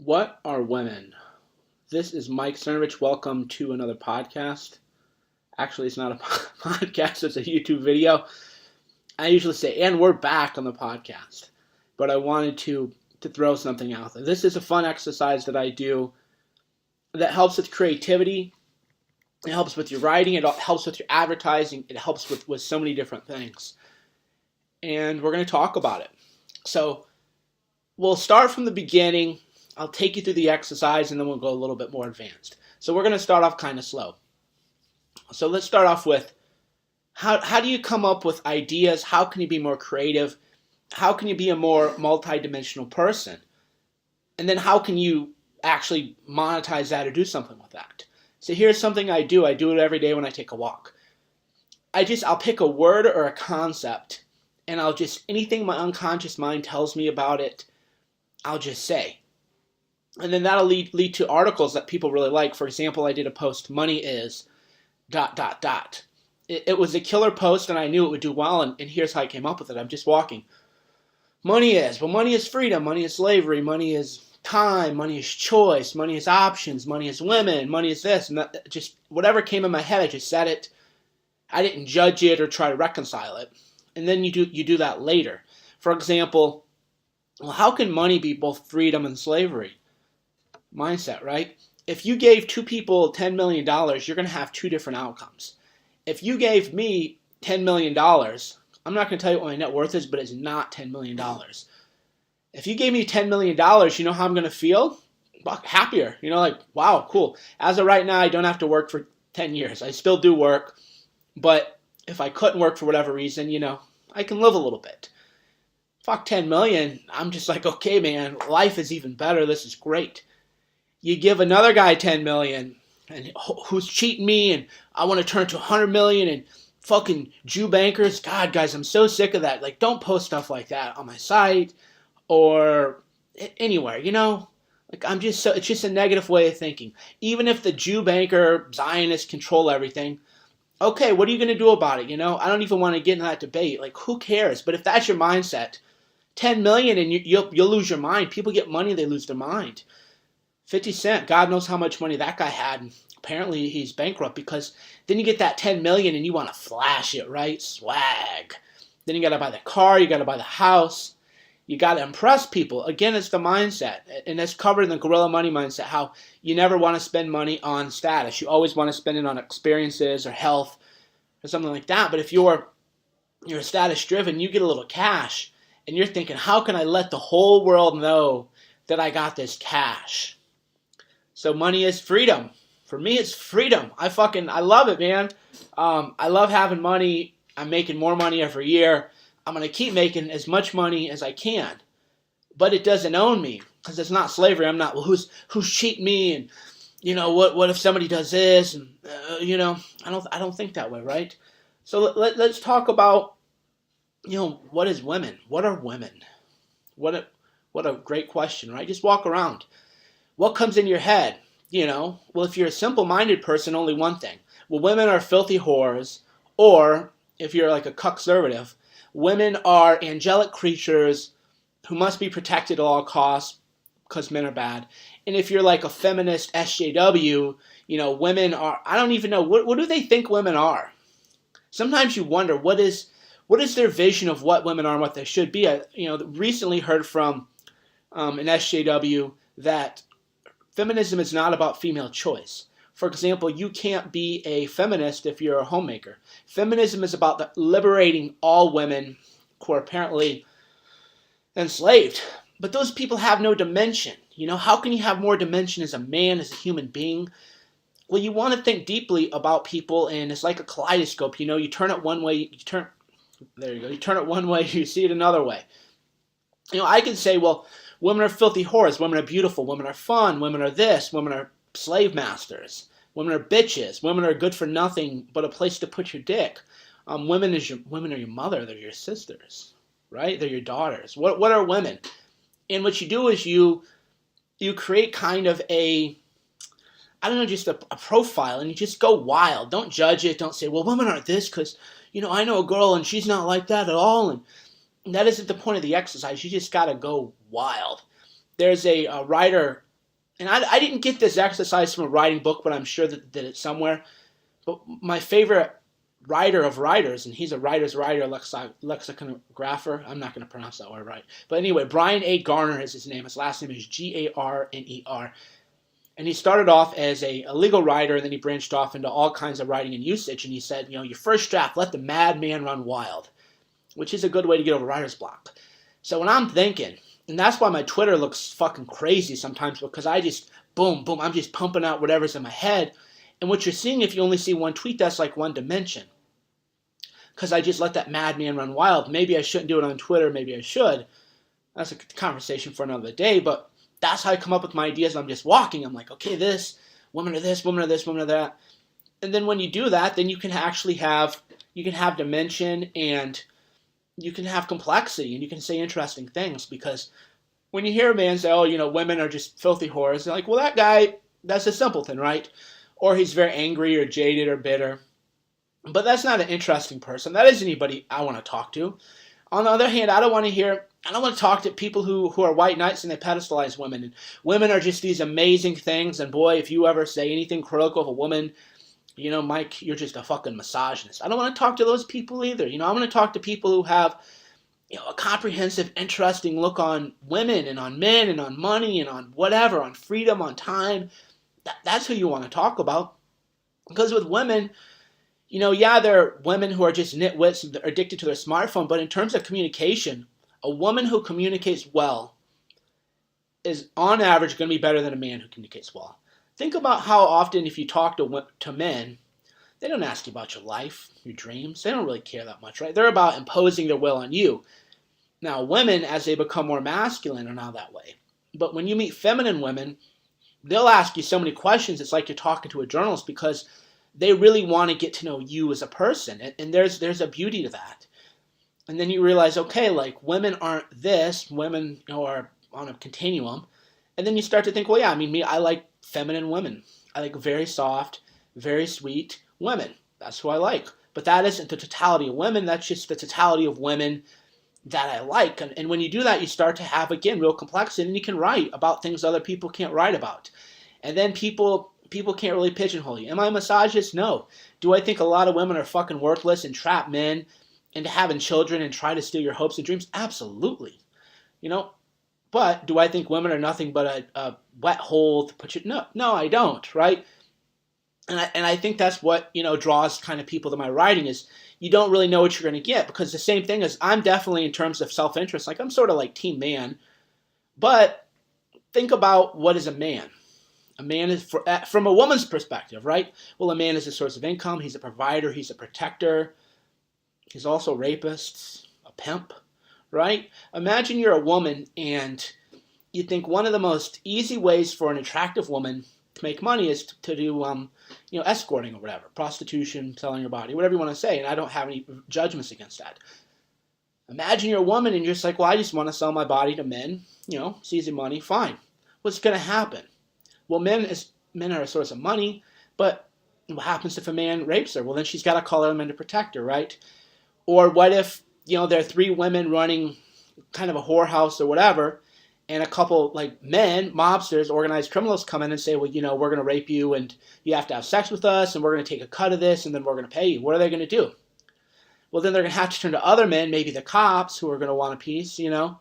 What are women? This is Mike Cernovich. Welcome to another podcast. Actually, it's not a podcast, it's a YouTube video. I usually say, and we're back on the podcast. But I wanted to throw something out there. This is a fun exercise that I do that helps with creativity. It helps with your writing. It helps with your advertising. It helps with so many different things. And we're going to talk about it. So we'll start from the beginning. I'll take you through the exercise and then we'll go a little bit more advanced. So we're going to start off kind of slow. So let's start off with how do you come up with ideas? How can you be more creative? How can you be a more multidimensional person? And then how can you actually monetize that or do something with that? So here's something I do. I do it every day when I take a walk. I'll pick a word or a concept and anything my unconscious mind tells me about it, I'll just say. And then that'll lead to articles that people really like. For example, I did a post, money is ... It was a killer post and I knew it would do well, and here's how I came up with it. I'm just walking. Money is freedom, money is slavery, money is time, money is choice, money is options, money is women, money is this, and that, just whatever came in my head, I just said it. I didn't judge it or try to reconcile it. And then you do that later. For example, well, how can money be both freedom and slavery? Mindset, right? If you gave two people $10 million, you're going to have two different outcomes. If you gave me $10 million, I'm not going to tell you what my net worth is, but it's not $10 million. If you gave me $10 million, you know how I'm going to feel? Happier. Like, wow, cool. As of right now, I don't have to work for 10 years. I still do work, but if I couldn't work for whatever reason, I can live a little bit. Fuck 10 million, I'm just like, okay, man, life is even better. This is great. You give another guy 10 million and who's cheating me and I want to turn to 100 million and fucking Jew bankers. God, guys, I'm so sick of that. Like, don't post stuff like that on my site or anywhere, Like, it's just a negative way of thinking. Even if the Jew banker, Zionists control everything, okay, what are you going to do about it, I don't even want to get into that debate. Like, who cares? But if that's your mindset, 10 million and you'll lose your mind. People get money, they lose their mind. 50 Cent, God knows how much money that guy had. And apparently he's bankrupt because then you get that 10 million and you want to flash it, right? Swag. Then you got to buy the car, you got to buy the house. You got to impress people. Again, it's the mindset. And that's covered in the Gorilla Money mindset, how you never want to spend money on status. You always want to spend it on experiences or health or something like that. But if you're status driven, you get a little cash and you're thinking, how can I let the whole world know that I got this cash? So money is freedom. For me, it's freedom. I love it, man. I love having money. I'm making more money every year. I'm going to keep making as much money as I can. But it doesn't own me because it's not slavery. I'm not, well, who's cheating me? And, what if somebody does this? And, I don't think that way, right? So let's talk about, what is women? What are women? What a great question, right? Just walk around. What comes in your head? Well, if you're a simple-minded person, only one thing. Well, women are filthy whores, or if you're like a conservative, women are angelic creatures who must be protected at all costs because men are bad. And if you're like a feminist SJW, women are, I don't even know, what do they think women are? Sometimes you wonder, what is their vision of what women are and what they should be? I recently heard from an SJW that feminism is not about female choice. For example, you can't be a feminist if you're a homemaker. Feminism is about liberating all women who are apparently enslaved. But those people have no dimension. How can you have more dimension as a man, as a human being? Well, you want to think deeply about people, and it's like a kaleidoscope. You turn it one way, there you go. You turn it one way, you see it another way. I can say, well, women are filthy whores, women are beautiful, women are fun, women are this, women are slave masters, women are bitches, women are good for nothing but a place to put your dick. Women are your mother, they're your sisters, right? They're your daughters. What are women? And what you do is you create kind of just a profile, and you just go wild. Don't judge it. Don't say, well, women aren't this because, I know a girl and she's not like that at all. And that isn't the point of the exercise. You just got to go wild. There's a writer And I didn't get this exercise from a writing book, but I'm sure that it's somewhere. But my favorite writer of writers, and he's a writer's writer, lexicographer. I'm not going to pronounce that word right. But anyway, Brian A. Garner is his name. His last name is Garner. And he started off as a legal writer, and then he branched off into all kinds of writing and usage. And he said, your first draft, let the madman run wild, which is a good way to get over writer's block. So when I'm thinking, and that's why my Twitter looks fucking crazy sometimes, because I just, boom, boom, I'm just pumping out whatever's in my head. And what you're seeing, if you only see one tweet, that's like one dimension. Because I just let that madman run wild. Maybe I shouldn't do it on Twitter, maybe I should. That's a conversation for another day, but that's how I come up with my ideas. I'm just walking. I'm like, okay, women are this, women are this, women are that. And then when you do that, then you can actually have dimension, and you can have complexity, and you can say interesting things. Because when you hear a man say, women are just filthy whores, they're like, well, that guy, that's a simpleton, right? Or he's very angry or jaded or bitter. But that's not an interesting person. That isn't anybody I want to talk to. On the other hand, I don't want to talk to people who are white knights and they pedestalize women. And women are just these amazing things. And boy, if you ever say anything critical of a woman, Mike, you're just a fucking misogynist. I don't want to talk to those people either. I want to talk to people who have, a comprehensive, interesting look on women and on men and on money and on whatever, on freedom, on time. That's who you want to talk about. Because with women, there are women who are just nitwits and are addicted to their smartphone, but in terms of communication, a woman who communicates well is on average going to be better than a man who communicates well. Think about how often if you talk to men, they don't ask you about your life, your dreams. They don't really care that much, right? They're about imposing their will on you. Now, women, as they become more masculine, are now that way. But when you meet feminine women, they'll ask you so many questions, it's like you're talking to a journalist, because they really want to get to know you as a person. And there's a beauty to that. And then you realize, okay, like women aren't this, women are on a continuum. And then you start to think, well, yeah, I like feminine women. I like very soft, very sweet women. That's who I like. But that isn't the totality of women. That's just the totality of women that I like. And when you do that, you start to have, again, real complexity. And you can write about things other people can't write about. And then people can't really pigeonhole you. Am I a misogynist? No. Do I think a lot of women are fucking worthless and trap men into having children and try to steal your hopes and dreams? Absolutely. But do I think women are nothing but a wet hole to put you? No, I don't, right? And I think that's what, draws kind of people to my writing, is you don't really know what you're going to get. Because the same thing is, I'm definitely, in terms of self-interest, like I'm sort of like team man. But think about, what is a man? A man is, from a woman's perspective, right? Well, a man is a source of income. He's a provider. He's a protector. He's also a rapist, a pimp, right? Imagine you're a woman and you think one of the most easy ways for an attractive woman to make money is to do, escorting or whatever, prostitution, selling your body, whatever you want to say. And I don't have any judgments against that. Imagine you're a woman and you're just like, well, I just want to sell my body to men. It's easy money. Fine. What's going to happen? Well, men are a source of money, but what happens if a man rapes her? Well, then she's got to call other men to protect her, right? Or what if, there are 3 women running kind of a whorehouse or whatever, and a couple, like men, mobsters, organized criminals come in and say, well, we're going to rape you and you have to have sex with us and we're going to take a cut of this and then we're going to pay you. What are they going to do? Well, then they're going to have to turn to other men, maybe the cops, who are going to want a piece, to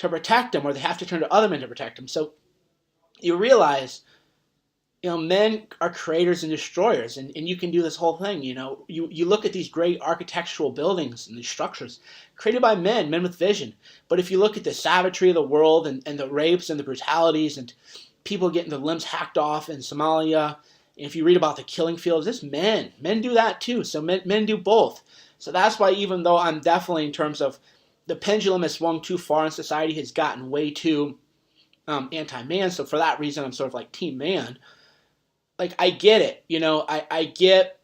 protect them, or they have to turn to other men to protect them. So you realize, men are creators and destroyers, and you can do this whole thing. You look at these great architectural buildings and these structures created by men with vision. But if you look at the savagery of the world and the rapes and the brutalities and people getting their limbs hacked off in Somalia, and if you read about the killing fields, it's men. Men do that too. So men do both. So that's why, even though I'm definitely, in terms of the pendulum has swung too far in society, has gotten way too anti-man. So for that reason, I'm sort of like team man. Like, I get it. I get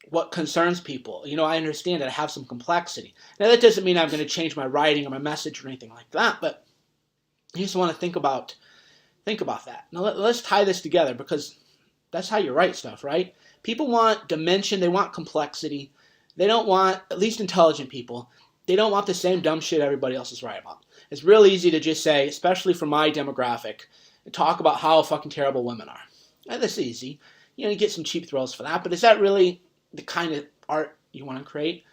what concerns people. I understand that I have some complexity. Now, that doesn't mean I'm going to change my writing or my message or anything like that, but you just want to think about that. Now, let's tie this together, because that's how you write stuff, right? People want dimension. They want complexity. They don't want, at least intelligent people, they don't want the same dumb shit everybody else is writing about. It's real easy to just say, especially for my demographic, and talk about how fucking terrible women are. And that's easy. You get some cheap thrills for that, but is that really the kind of art you want to create?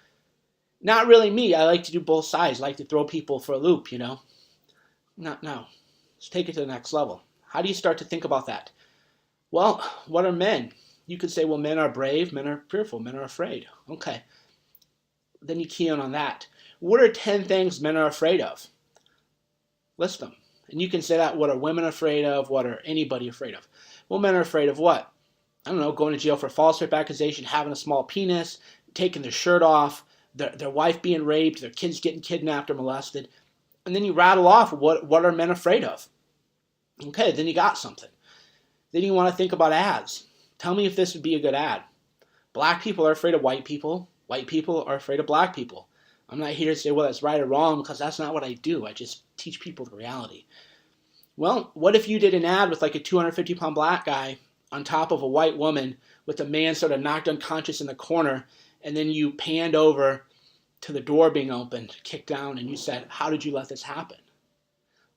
Not really me. I like to do both sides. I like to throw people for a loop, No. Let's take it to the next level. How do you start to think about that? Well, what are men? You could say, well, men are brave, men are fearful, men are afraid. Okay. Then you key in on that. What are 10 things men are afraid of? List them. And you can say that, what are women afraid of? What are anybody afraid of? Well, men are afraid of what? I don't know, going to jail for false rape accusation, having a small penis, taking their shirt off, their wife being raped, their kids getting kidnapped or molested. And then you rattle off what are men afraid of? Okay, then you got something. Then you want to think about ads. Tell me if this would be a good ad. Black people are afraid of white people. White people are afraid of black people. I'm not here to say, well, that's right or wrong, because that's not what I do. I just teach people the reality. Well, what if you did an ad with like a 250-pound black guy on top of a white woman with a man sort of knocked unconscious in the corner, and then you panned over to the door being opened, kicked down, and you said, how did you let this happen?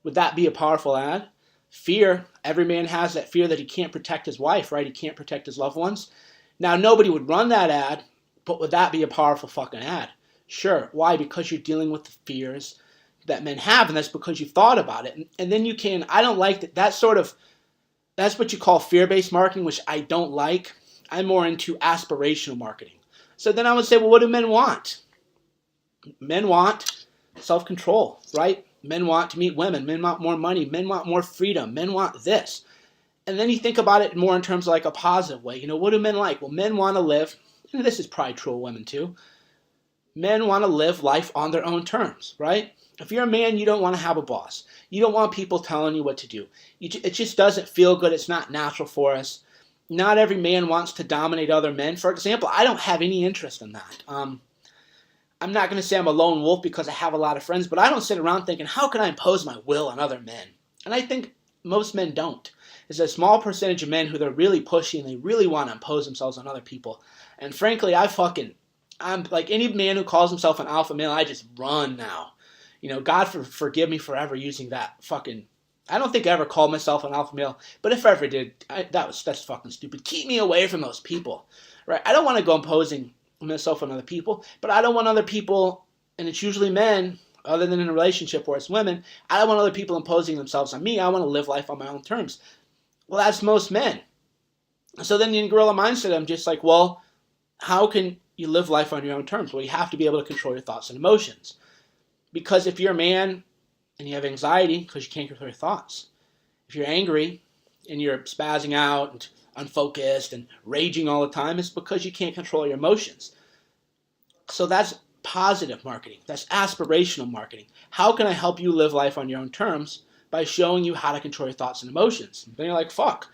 Would that be a powerful ad? Fear. Every man has that fear that he can't protect his wife, right? He can't protect his loved ones. Now, nobody would run that ad, but would that be a powerful fucking ad? Sure. Why? Because you're dealing with the fears that men have, and that's because you've thought about it. And then you can, I don't like that. That's what you call fear-based marketing, which I don't like. I'm more into aspirational marketing. So then I would say, well, what do men want? Men want self-control, right? Men want to meet women. Men want more money. Men want more freedom. Men want this. And then you think about it more in terms of like a positive way. What do men like? Well, men want to live, and this is probably true of women too. Men want to live life on their own terms, right? If you're a man, you don't want to have a boss. You don't want people telling you what to do. It just doesn't feel good. It's not natural for us. Not every man wants to dominate other men. For example, I don't have any interest in that. I'm not going to say I'm a lone wolf because I have a lot of friends, but I don't sit around thinking, how can I impose my will on other men? And I think most men don't. There's a small percentage of men who they're really pushy and they really want to impose themselves on other people. And frankly, I'm like any man who calls himself an alpha male, I just run now. God forgive me for ever using that fucking. I don't think I ever called myself an alpha male, but if I ever did, that's fucking stupid. Keep me away from those people, right? I don't want to go imposing myself on other people, but I don't want other people, and it's usually men, other than in a relationship where it's women, I don't want other people imposing themselves on me. I want to live life on my own terms. Well, that's most men. So then in gorilla mindset, I'm just like, well, how can you live life on your own terms? Well, you have to be able to control your thoughts and emotions. Because if you're a man and you have anxiety because you can't control your thoughts, if you're angry and you're spazzing out and unfocused and raging all the time, it's because you can't control your emotions. So that's positive marketing. That's aspirational marketing. How can I help you live life on your own terms? By showing you how to control your thoughts and emotions. Then you're like, fuck.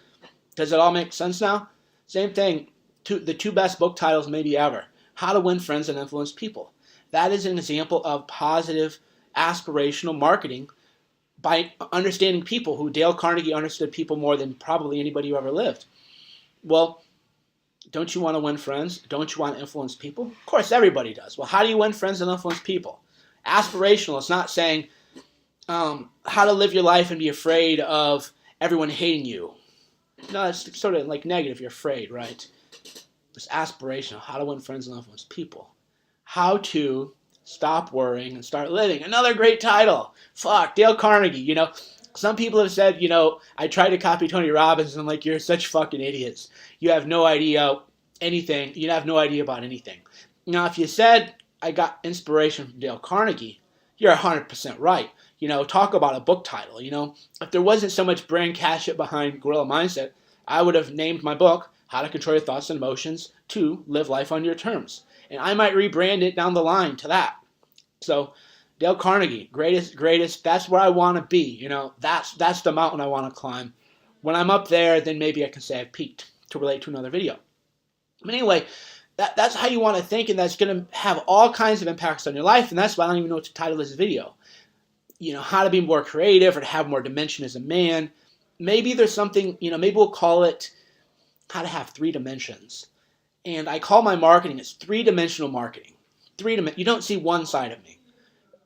Does it all make sense now? Same thing. The 2 best book titles maybe ever. How to Win Friends and Influence People. That is an example of positive aspirational marketing by understanding people, who Dale Carnegie understood people more than probably anybody who ever lived. Well, don't you want to win friends? Don't you want to influence people? Of course, everybody does. Well, how do you win friends and influence people? Aspirational. It's not saying how to live your life and be afraid of everyone hating you. No, it's sort of like negative. You're afraid, right? It's aspirational. How to win friends and influence people. How to stop worrying and start living. Another great title. Fuck, Dale Carnegie. Some people have said, I tried to copy Tony Robbins, and I'm like, you're such fucking idiots. You have no idea anything. You have no idea about anything. Now, if you said I got inspiration from Dale Carnegie, you're 100% right. Talk about a book title. If there wasn't so much brand cash it behind Gorilla Mindset, I would have named my book, How to Control Your Thoughts and Emotions to Live Life on Your Terms. And I might rebrand it down the line to that. So, Dale Carnegie, greatest, that's where I want to be. That's the mountain I want to climb. When I'm up there, then maybe I can say I've peaked, to relate to another video. But anyway, that's how you want to think, and that's going to have all kinds of impacts on your life, and that's why I don't even know what to title this video. How to be more creative or to have more dimension as a man. Maybe there's something, maybe we'll call it how to have 3 dimensions. And I call my marketing, it's 3-dimensional marketing. You don't see one side of me.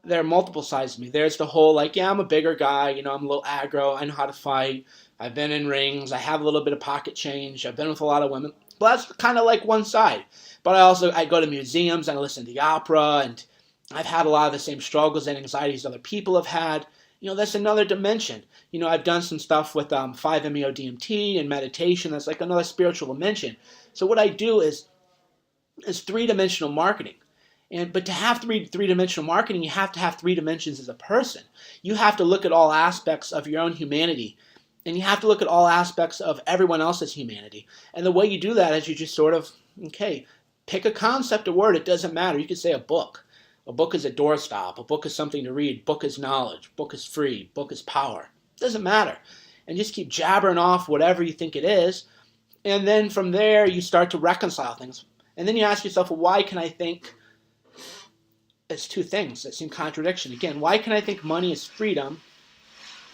There are multiple sides of me. There's the whole, I'm a bigger guy, I'm a little aggro, I know how to fight, I've been in rings. I have a little bit of pocket change. I've been with a lot of women. But that's kind of like one side. But I go to museums and I listen to the opera, and I've had a lot of the same struggles and anxieties other people have had. That's another dimension. I've done some stuff with 5-MeO-DMT and meditation. That's like another spiritual dimension. So what I do is three-dimensional marketing. But to have three-dimensional marketing, you have to have three dimensions as a person. You have to look at all aspects of your own humanity, and you have to look at all aspects of everyone else's humanity. And the way you do that is you just sort of, pick a concept, a word. It doesn't matter. You could say a book. A book is a doorstop. A book is something to read. Book is knowledge. Book is free. Book is power. It doesn't matter. And just keep jabbering off whatever you think it is. And then from there, you start to reconcile things. And then you ask yourself, well, why can I think... It's two things that seem contradiction. Again, why can I think money is freedom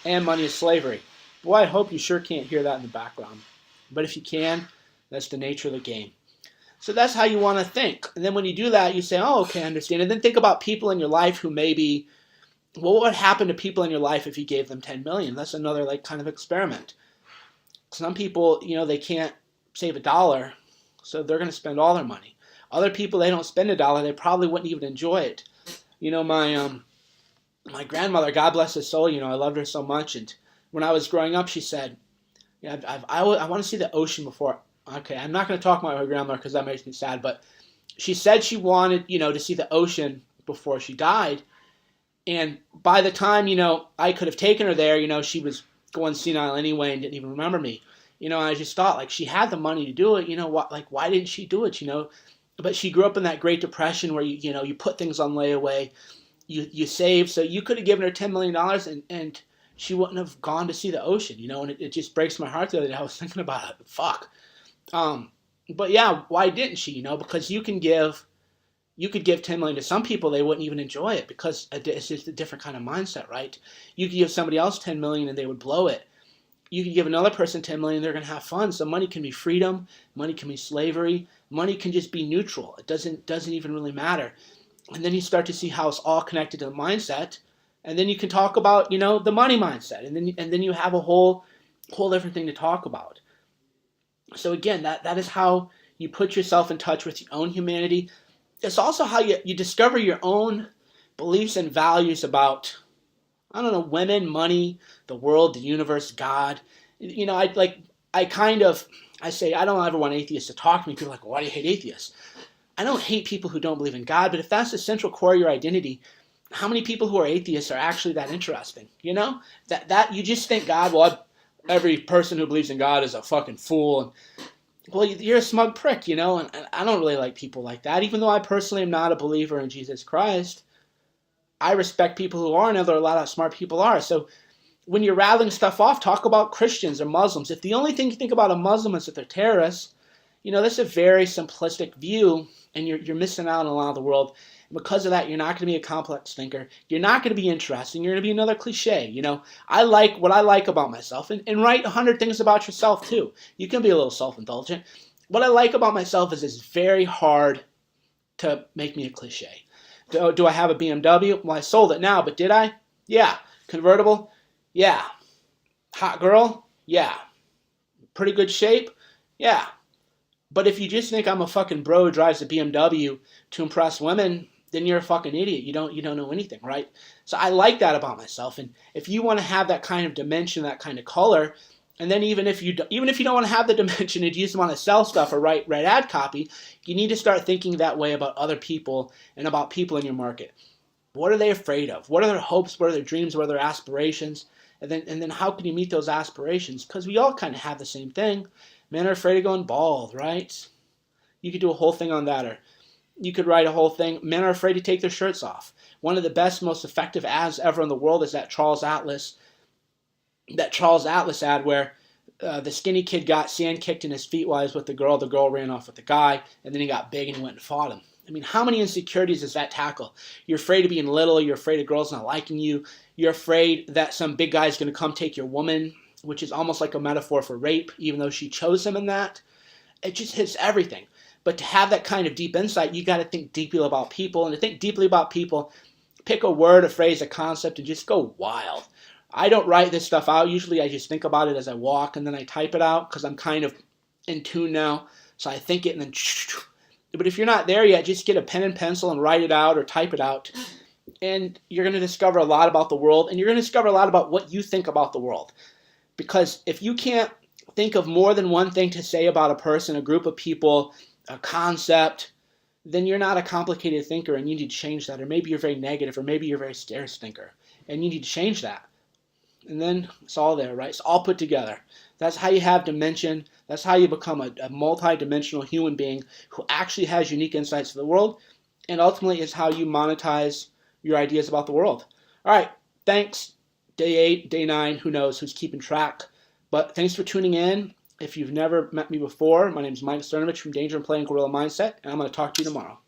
and money is slavery? Boy, I hope you sure can't hear that in the background. But if you can, that's the nature of the game. So that's how you want to think. And then when you do that, you say, oh, okay, I understand. And then think about people in your life who maybe, well, what would happen to people in your life if you gave them 10 million? That's another kind of experiment. Some people, they can't save $1, so they're going to spend all their money. Other people, they don't spend $1, they probably wouldn't even enjoy it. My grandmother, God bless her soul, I loved her so much. And when I was growing up, she said, I want to see the ocean before. Okay, I'm not going to talk about her grandmother because that makes me sad. But she said she wanted, to see the ocean before she died. And by the time, I could have taken her there, she was going senile anyway and didn't even remember me. I just thought, she had the money to do it. Why didn't she do it, But she grew up in that Great Depression where you put things on layaway, you save. So you could have given her $10 million and she wouldn't have gone to see the ocean, and it just breaks my heart the other day. I was thinking about it. Fuck. But yeah, why didn't she? Because you could give $10 million to some people, they wouldn't even enjoy it because it's just a different kind of mindset, right? You could give somebody else $10 million and they would blow it. You could give another person $10 million, they're going to have fun. So money can be freedom, money can be slavery, money can just be neutral. It doesn't even really matter. And then you start to see how it's all connected to the mindset. And then you can talk about, the money mindset. And then you have a whole different thing to talk about. So again, that is how you put yourself in touch with your own humanity. It's also how you discover your own beliefs and values about, women, money, the world, the universe, God. I say I don't ever want atheists to talk to me. People are like, why do you hate atheists? I don't hate people who don't believe in God, but if that's the central core of your identity, how many people who are atheists are actually that interesting? That you just think God, well, every person who believes in God is a fucking fool. And, well, you're a smug prick, and I don't really like people like that. Even though I personally am not a believer in Jesus Christ, I respect people who are, and there are a lot of smart people are. So when you're rattling stuff off, talk about Christians or Muslims. If the only thing you think about a Muslim is that they're terrorists, that's a very simplistic view, and you're missing out on a lot of the world. And because of that, you're not going to be a complex thinker. You're not going to be interesting. You're going to be another cliche. I like what I like about myself, and write 100 things about yourself too. You can be a little self-indulgent. What I like about myself is it's very hard to make me a cliche. Do I have a BMW? Well, I sold it now, but did I? Yeah. Convertible? Yeah. Hot girl? Yeah. Pretty good shape? Yeah. But if you just think I'm a fucking bro who drives a BMW to impress women, then you're a fucking idiot. You don't know anything, right? So I like that about myself. And if you want to have that kind of dimension, that kind of color, and then even if you don't want to have the dimension and you just want to sell stuff or write ad copy, you need to start thinking that way about other people and about people in your market. What are they afraid of? What are their hopes? What are their dreams? What are their aspirations? And then how can you meet those aspirations? Because we all kind of have the same thing. Men are afraid of going bald, right? You could do a whole thing on that, or you could write a whole thing. Men are afraid to take their shirts off. One of the best, most effective ads ever in the world is that Charles Atlas ad where the skinny kid got sand kicked in his feet while he was with the girl ran off with the guy, and then he got big and he went and fought him. I mean, how many insecurities does that tackle? You're afraid of being little, you're afraid of girls not liking you, you're afraid that some big guy's going to come take your woman, which is almost like a metaphor for rape, even though she chose him in that. It just hits everything. But to have that kind of deep insight, you got to think deeply about people, and to think deeply about people, pick a word, a phrase, a concept, and just go wild. I don't write this stuff out. Usually I just think about it as I walk and then I type it out because I'm kind of in tune now. So I think it and then. But if you're not there yet, just get a pen and pencil and write it out or type it out. And you're going to discover a lot about the world, and you're going to discover a lot about what you think about the world. Because if you can't think of more than one thing to say about a person, a group of people, a concept, then you're not a complicated thinker and you need to change that. Or maybe you're very negative, or maybe you're a very scarce thinker and you need to change that. And then it's all there, right? It's all put together. That's how you have dimension. That's how you become a multi-dimensional human being who actually has unique insights to the world, and ultimately is how you monetize your ideas about the world. All right, thanks. Day 8, day 9, who knows who's keeping track. But thanks for tuning in. If you've never met me before, my name is Mike Cernovich from Danger and Play and Gorilla Mindset, and I'm going to talk to you tomorrow.